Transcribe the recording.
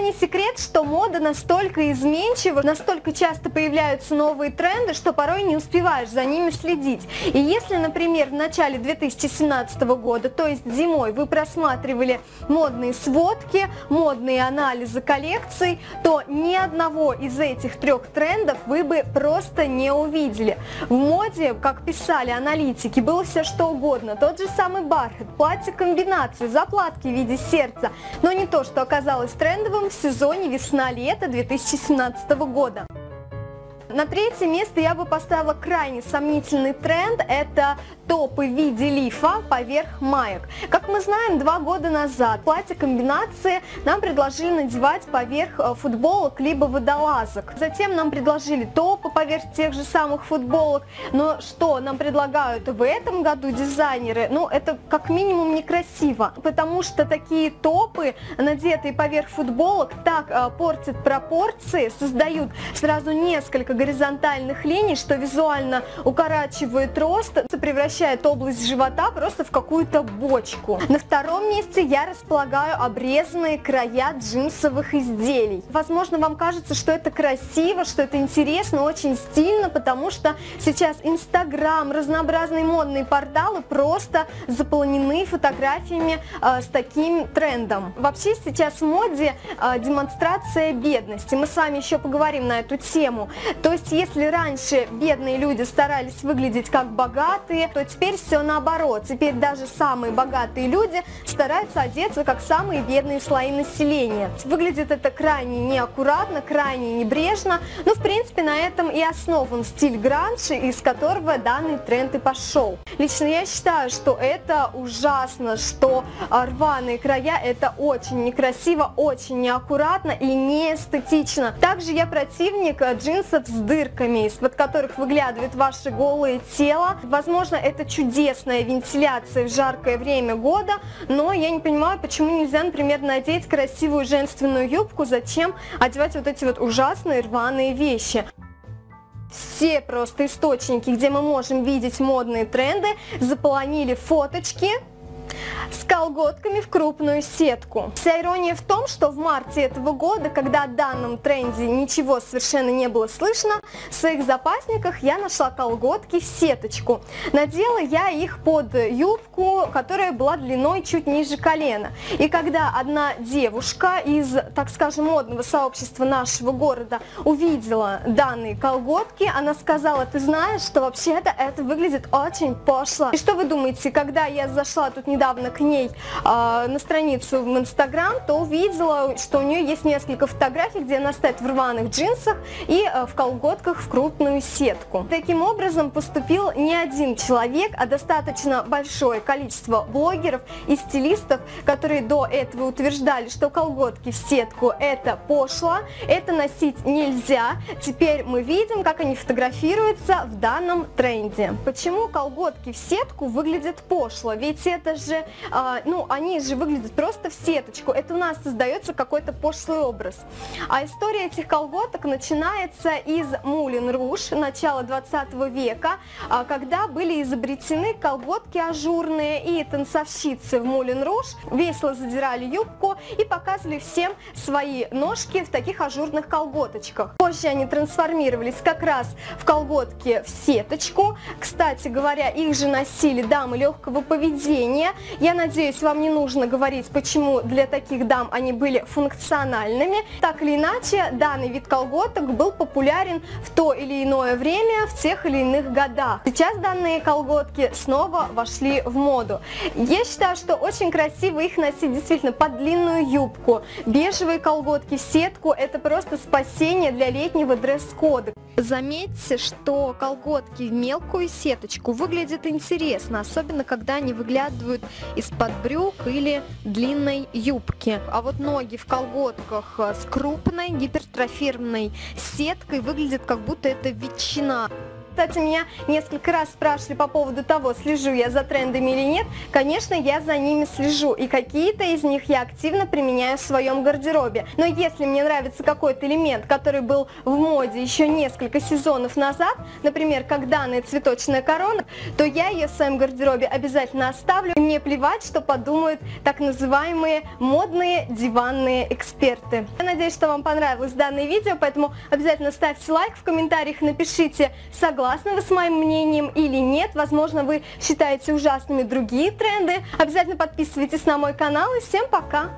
не секрет, что мода настолько изменчива, настолько часто появляются новые тренды, что порой не успеваешь за ними следить. И если, например, в начале 2017 года, то есть зимой, вы просматривали модные сводки, модные анализы коллекций, то ни одного из этих трех трендов вы бы просто не увидели. В моде, как писали аналитики, было все что угодно. Тот же самый бархат, платье-комбинации, заплатки в виде сердца, но не то, что оказалось трендовым в сезоне весна-лето 2017 года. На третье место я бы поставила крайне сомнительный тренд – это топы в виде лифа поверх маек. Как мы знаем, 2 года назад платье-комбинации нам предложили надевать поверх футболок либо водолазок. Затем нам предложили топы поверх тех же самых футболок. Но что нам предлагают в этом году дизайнеры? Ну, это как минимум некрасиво, потому что такие топы, надетые поверх футболок, так портят пропорции, создают сразу несколько горизонтальных линий, что визуально укорачивает рост, превращает область живота просто в какую-то бочку. На втором месте я располагаю обрезанные края джинсовых изделий. Возможно, вам кажется, что это красиво, что это интересно, очень стильно, потому что сейчас Инстаграм, разнообразные модные порталы просто заполнены фотографиями с таким трендом. Вообще сейчас в моде демонстрация бедности. Мы с вами еще поговорим на эту тему. То есть, если раньше бедные люди старались выглядеть как богатые, то теперь все наоборот. Теперь даже самые богатые люди стараются одеться как самые бедные слои населения. Выглядит это крайне неаккуратно, крайне небрежно, но в принципе на этом и основан стиль гранж, из которого данный тренд и пошел. Лично я считаю, что это ужасно, что рваные края – это очень некрасиво, очень неаккуратно и неэстетично. Также я противник джинсов с дырками, из-под которых выглядывает ваше голое тело. Возможно, это чудесная вентиляция в жаркое время года, но я не понимаю, почему нельзя, например, надеть красивую женственную юбку, зачем одевать вот эти вот ужасные рваные вещи. Все просто источники, где мы можем видеть модные тренды, заполонили фоточки с колготками в крупную сетку. Вся ирония в том, что в марте этого года, когда о данном тренде ничего совершенно не было слышно, в своих запасниках я нашла колготки в сеточку. Надела я их под юбку, которая была длиной чуть ниже колена. И когда одна девушка из, так скажем, модного сообщества нашего города увидела данные колготки, она сказала: ты знаешь, что вообще-то это выглядит очень пошло. И что вы думаете, когда я зашла тут недавно к ней на страницу в Инстаграм, то увидела, что у нее есть несколько фотографий, где она стоит в рваных джинсах и в колготках в крупную сетку. Таким образом поступил не один человек, а достаточно большое количество блогеров и стилистов, которые до этого утверждали, что колготки в сетку это пошло, это носить нельзя. Теперь мы видим, как они фотографируются в данном тренде. Почему колготки в сетку выглядят пошло? Ведь это же они же выглядят просто в сеточку. Это у нас создается какой-то пошлый образ. А история этих колготок начинается из Мулен Руж начала 20 века, когда были изобретены колготки ажурные, и танцовщицы в Мулен Руж весело задирали юбку и показывали всем свои ножки в таких ажурных колготочках. Позже они трансформировались как раз в колготки в сеточку. Кстати говоря, их же носили дамы легкого поведения. Я надеюсь, вам не нужно говорить, почему для таких дам они были функциональными. Так или иначе, данный вид колготок был популярен в то или иное время, в тех или иных годах. Сейчас данные колготки снова вошли в моду. Я считаю, что очень красиво их носить действительно под длинную юбку. Бежевые колготки в сетку – это просто спасение для летнего дресс-кода. Заметьте, что колготки в мелкую сеточку выглядят интересно, особенно когда они выглядывают из-под брюк или длинной юбки. А вот ноги в колготках с крупной гипертрофированной сеткой выглядят, как будто это ветчина. Кстати, меня несколько раз спрашивали по поводу того, слежу я за трендами или нет. Конечно, я за ними слежу, и какие-то из них я активно применяю в своем гардеробе. Но если мне нравится какой-то элемент, который был в моде еще несколько сезонов назад, например, как данная цветочная корона, то я ее в своем гардеробе обязательно оставлю. И мне плевать, что подумают так называемые модные диванные эксперты. Я надеюсь, что вам понравилось данное видео, поэтому обязательно ставьте лайк, в комментариях напишите, согласны вы с моим мнением или нет. Возможно, вы считаете ужасными другие тренды. Обязательно подписывайтесь на мой канал, и всем пока!